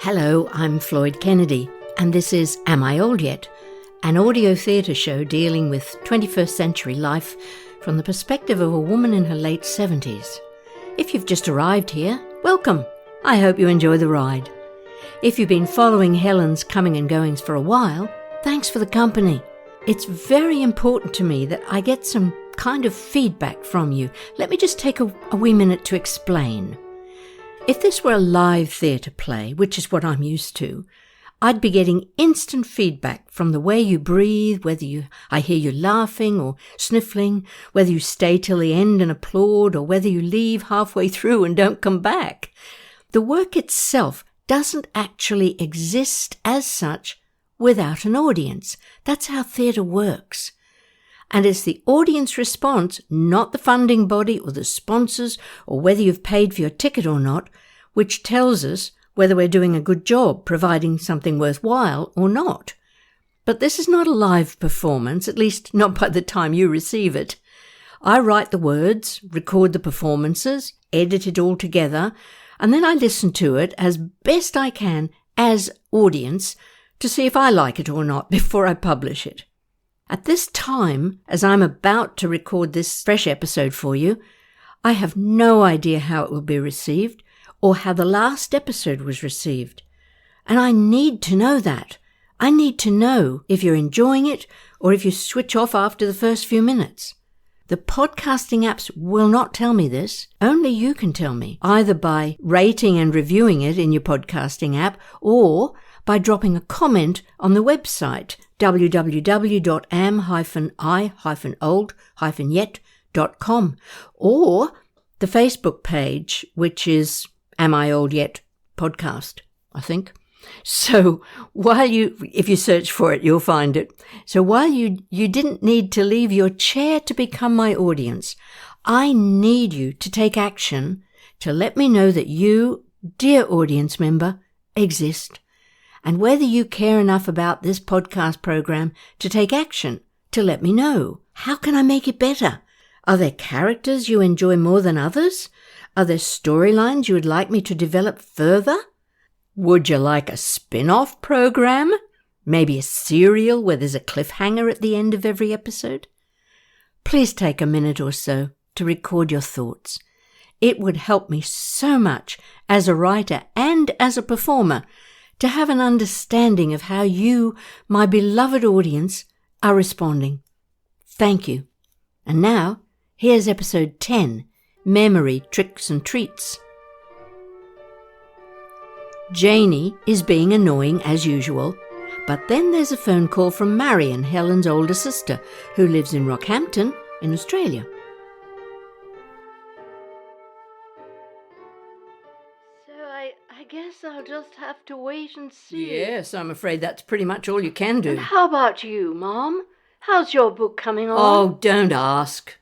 Hello, I'm Floyd Kennedy, and this is Am I Old Yet? An audio theatre show dealing with 21st century life from the perspective of a woman in her late 70s. If you've just arrived here, welcome. I hope you enjoy the ride. If you've been following Helen's coming and goings for a while, thanks for the company. It's very important to me that I get some kind of feedback from you. Let me just take a wee minute to explain. If this were a live theatre play, which is what I'm used to, I'd be getting instant feedback from the way you breathe, whether I hear you laughing or sniffling, whether you stay till the end and applaud, or whether you leave halfway through and don't come back. The work itself doesn't actually exist as such without an audience. That's how theatre works. And it's the audience response, not the funding body or the sponsors or whether you've paid for your ticket or not, which tells us whether we're doing a good job providing something worthwhile or not. But this is not a live performance, at least not by the time you receive it. I write the words, record the performances, edit it all together, and then I listen to it as best I can as audience to see if I like it or not before I publish it. At this time, as I'm about to record this fresh episode for you, I have no idea how it will be received or how the last episode was received. And I need to know that. I need to know if you're enjoying it or if you switch off after the first few minutes. The podcasting apps will not tell me this. Only you can tell me, either by rating and reviewing it in your podcasting app or by dropping a comment on the website www.am-i-old-yet.com or the Facebook page, which is Am I Old Yet podcast, I think. So if you search for it, you'll find it. So while you didn't need to leave your chair to become my audience, I need you to take action to let me know that you, dear audience member, exist. And whether you care enough about this podcast program to take action, to let me know. How can I make it better? Are there characters you enjoy more than others? Are there storylines you would like me to develop further? Would you like a spin-off program? Maybe a serial where there's a cliffhanger at the end of every episode? Please take a minute or so to record your thoughts. It would help me so much as a writer and as a performer to have an understanding of how you, my beloved audience, are responding. Thank you. And now, here's episode 10, Memory, Tricks and Treats. Janey is being annoying as usual, but then there's a phone call from Marian, Helen's older sister, who lives in Rockhampton in Australia. I guess I'll just have to wait and see. Yes, I'm afraid that's pretty much all you can do. And how about you, Mom? How's your book coming on? Oh, don't ask.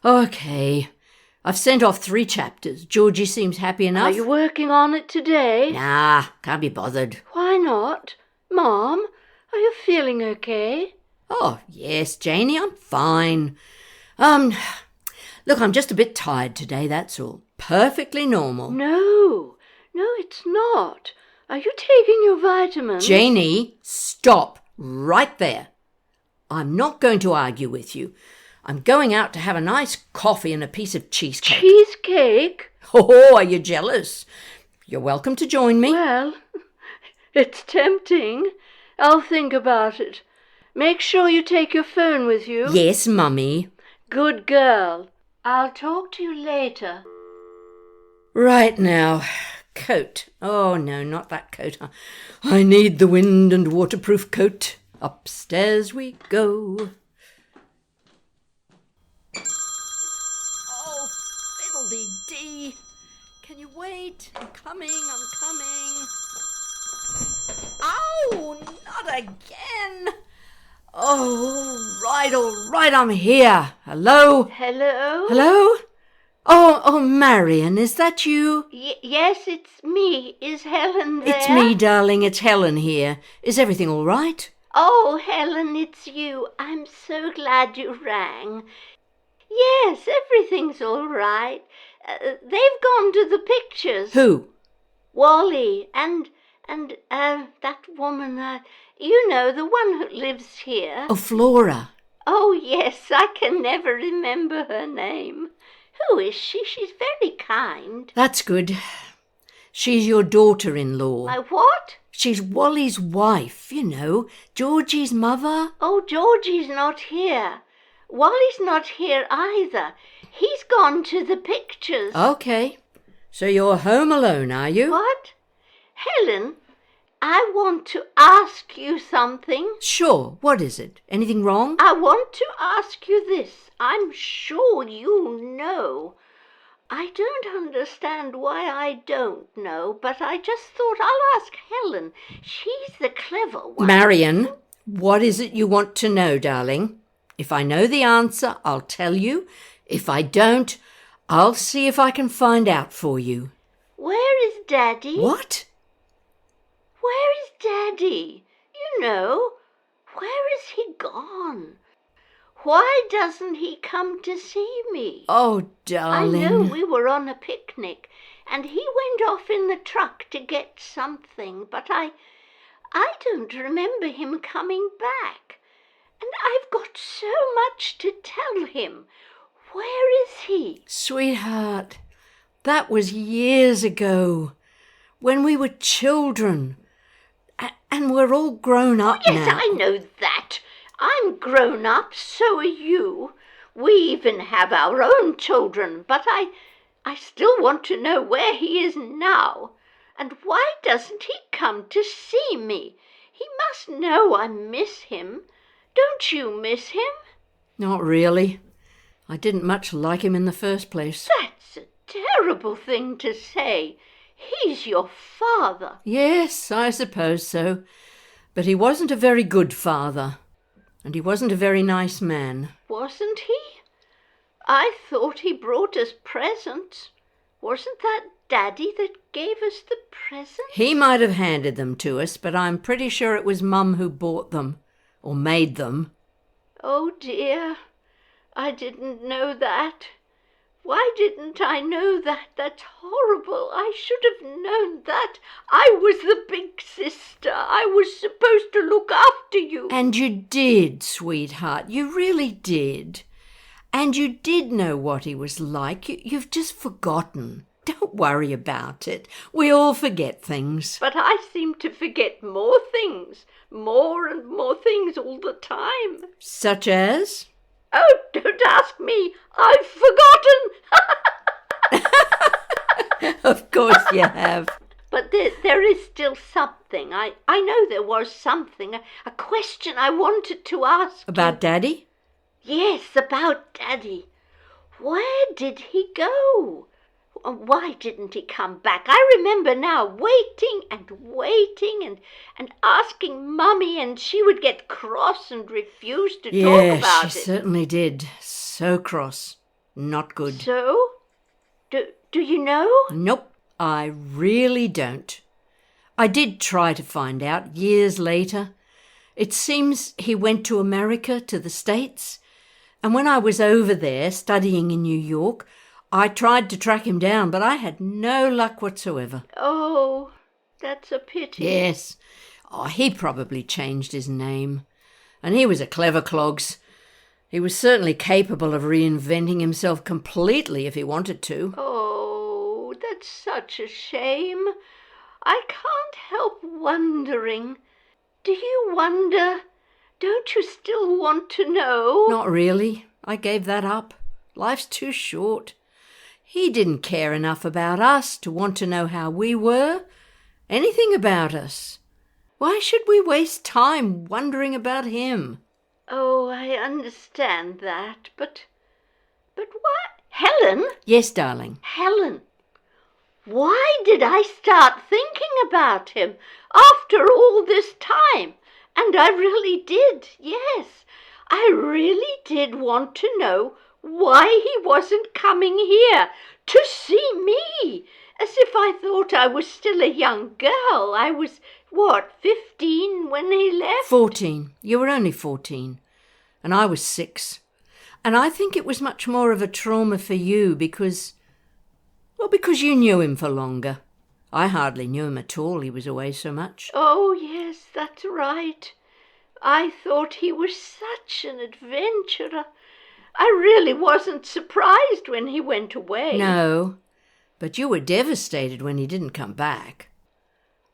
Okay, I've sent off 3 chapters. Georgie seems happy enough. Are you working on it today? Nah, can't be bothered. Why not? Mom, are you feeling okay? Oh, yes, Janey, I'm fine. Look, I'm just a bit tired today, that's all. Perfectly normal. No, it's not. Are you taking your vitamins? Janey, stop right there. I'm not going to argue with you. I'm going out to have a nice coffee and a piece of cheesecake. Cheesecake? Oh, are you jealous? You're welcome to join me. Well, it's tempting. I'll think about it. Make sure you take your phone with you. Yes, Mummy. Good girl. I'll talk to you later. Right now. Coat. Oh, no, not that coat. I need the wind and waterproof coat. Upstairs we go. Oh, fiddle-dee-dee. Can you wait? I'm coming. Oh, not again. Oh, all right, I'm here. Hello? Hello? Oh, Marian, is that you? Yes, it's me. Is Helen there? It's me, darling. It's Helen here. Is everything all right? Oh, Helen, it's you. I'm so glad you rang. Yes, everything's all right. They've gone to the pictures. Who? Wally and And, that woman, you know, the one who lives here. Oh, Flora. Oh, yes, I can never remember her name. Who is she? She's very kind. That's good. She's your daughter-in-law. My what? She's Wally's wife, you know, Georgie's mother. Oh, Georgie's not here. Wally's not here either. He's gone to the pictures. Okay. So you're home alone, are you? What? Helen, I want to ask you something. Sure. What is it? Anything wrong? I want to ask you this. I'm sure you know. I don't understand why I don't know, but I just thought I'll ask Helen. She's the clever one. Marian, what is it you want to know, darling? If I know the answer, I'll tell you. If I don't, I'll see if I can find out for you. Where is Daddy? What? Where is Daddy? You know, where is he gone? Why doesn't he come to see me? Oh, darling. I know we were on a picnic, and he went off in the truck to get something, but I don't remember him coming back. And I've got so much to tell him. Where is he? Sweetheart, that was years ago, when we were children. And we're all grown up now. Yes, I know that. I'm grown up, so are you. We even have our own children, but I still want to know where he is now. And why doesn't he come to see me? He must know I miss him. Don't you miss him? Not really. I didn't much like him in the first place. That's a terrible thing to say. He's your father. Yes, I suppose so. But he wasn't a very good father. And he wasn't a very nice man. Wasn't he? I thought he brought us presents. Wasn't that Daddy that gave us the presents? He might have handed them to us, but I'm pretty sure it was Mum who bought them, or made them. Oh dear, I didn't know that. Why didn't I know that? That's horrible. I should have known that. I was the big sister. I was supposed to look after you. And you did, sweetheart. You really did. And you did know what he was like. You've just forgotten. Don't worry about it. We all forget things. But I seem to forget more things. More and more things all the time. Such as? Oh, don't ask me. I've forgotten. Of course you have. But there is still something. I know there was something. A question I wanted to ask About you. Daddy? Yes, about Daddy. Where did he go? Why didn't he come back? I remember now waiting and asking Mummy, and she would get cross and refuse to talk about it. She certainly did. So cross. Not good. So? Do you know? Nope, I really don't. I did try to find out years later. It seems he went to America, to the States, and when I was over there studying in New York, I tried to track him down, but I had no luck whatsoever. Oh, that's a pity. Yes. Oh, he probably changed his name. And he was a clever clogs. He was certainly capable of reinventing himself completely if he wanted to. Oh, that's such a shame. I can't help wondering. Do you wonder? Don't you still want to know? Not really. I gave that up. Life's too short. He didn't care enough about us to want to know how we were, anything about us. Why should we waste time wondering about him? Oh, I understand that, but what? Helen? Yes, darling. Helen, why did I start thinking about him after all this time? And I really did, yes. I really did want to know why he wasn't coming here to see me, as if I thought I was still a young girl. I was, 15 when he left? 14. You were only 14. And I was 6. And I think it was much more of a trauma for you because you knew him for longer. I hardly knew him at all, he was away so much. Oh, yes, that's right. I thought he was such an adventurer. I really wasn't surprised when he went away. No, but you were devastated when he didn't come back.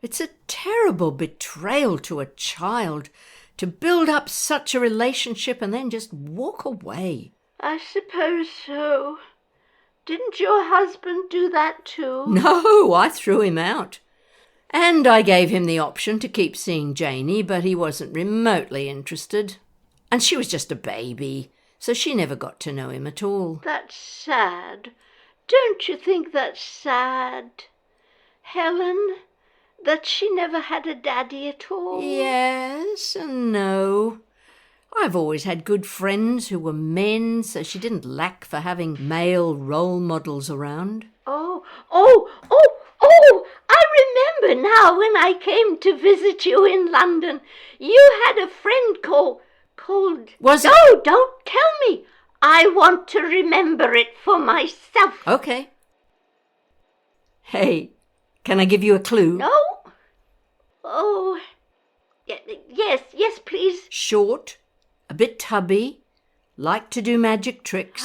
It's a terrible betrayal to a child to build up such a relationship and then just walk away. I suppose so. Didn't your husband do that too? No, I threw him out. And I gave him the option to keep seeing Janey, but he wasn't remotely interested. And she was just a baby, so she never got to know him at all. That's sad. Don't you think that's sad, Helen, that she never had a daddy at all? Yes and no. I've always had good friends who were men, so she didn't lack for having male role models around. Oh, I remember now when I came to visit you in London. You had a friend called... Was it? No, don't tell me. I want to remember it for myself. Okay. Hey, can I give you a clue? No? Oh, yes, please. Short, a bit tubby, liked to do magic tricks.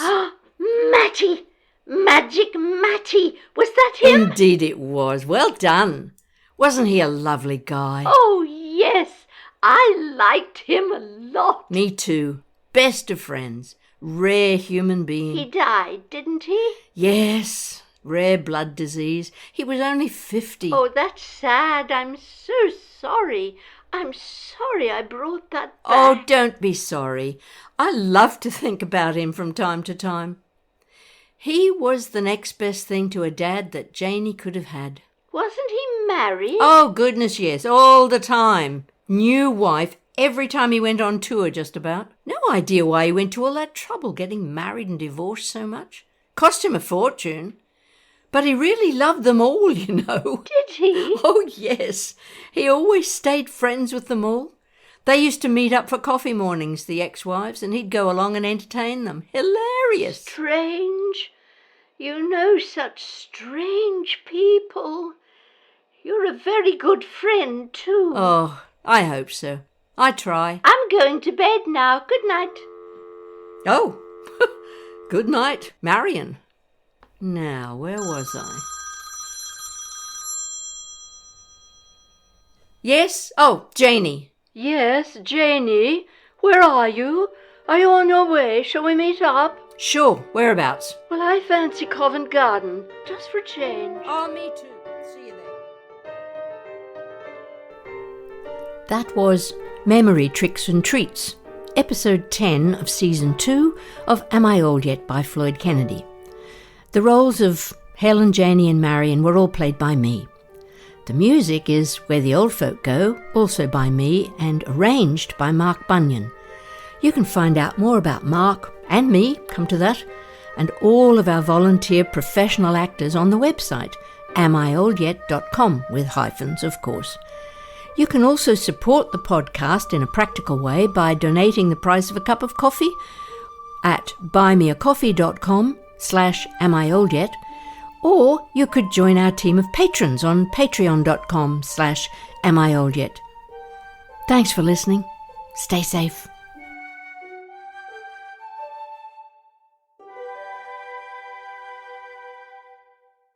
Matty! Magic Matty! Was that him? Indeed it was. Well done. Wasn't he a lovely guy? Oh, yes. I liked him a lot. Me too. Best of friends. Rare human being. He died, didn't he? Yes. Rare blood disease. He was only 50. Oh, that's sad. I'm so sorry. I'm sorry I brought that back. Oh, don't be sorry. I love to think about him from time to time. He was the next best thing to a dad that Janey could have had. Wasn't he married? Oh, goodness, yes, all the time. New wife every time he went on tour, just about. No idea why he went to all that trouble getting married and divorced so much. Cost him a fortune. But he really loved them all, you know. Did he? Oh, yes. He always stayed friends with them all. They used to meet up for coffee mornings, the ex-wives, and he'd go along and entertain them. Hilarious. Strange. You know such strange people. You're a very good friend, too. Oh, I hope so. I try. I'm going to bed now. Good night. Oh, good night, Marian. Now, where was I? Yes? Oh, Janey. Yes, Janey. Where are you? Are you on your way? Shall we meet up? Sure, whereabouts? Well, I fancy Covent Garden, just for a change. Oh, me too. See you there. That was Memory Tricks and Treats, episode 10 of season 2 of Am I Old Yet by Floyd Kennedy. The roles of Helen, Janey and Marian were all played by me. The music is Where the Old Folk Go, also by me and arranged by Mark Bunyan. You can find out more about Mark and me, come to that, and all of our volunteer professional actors on the website, amioldYet.com, with hyphens, of course. You can also support the podcast in a practical way by donating the price of a cup of coffee at buymeacoffee.com/amioldYet, or you could join our team of patrons on patreon.com/amioldYet. Thanks for listening. Stay safe.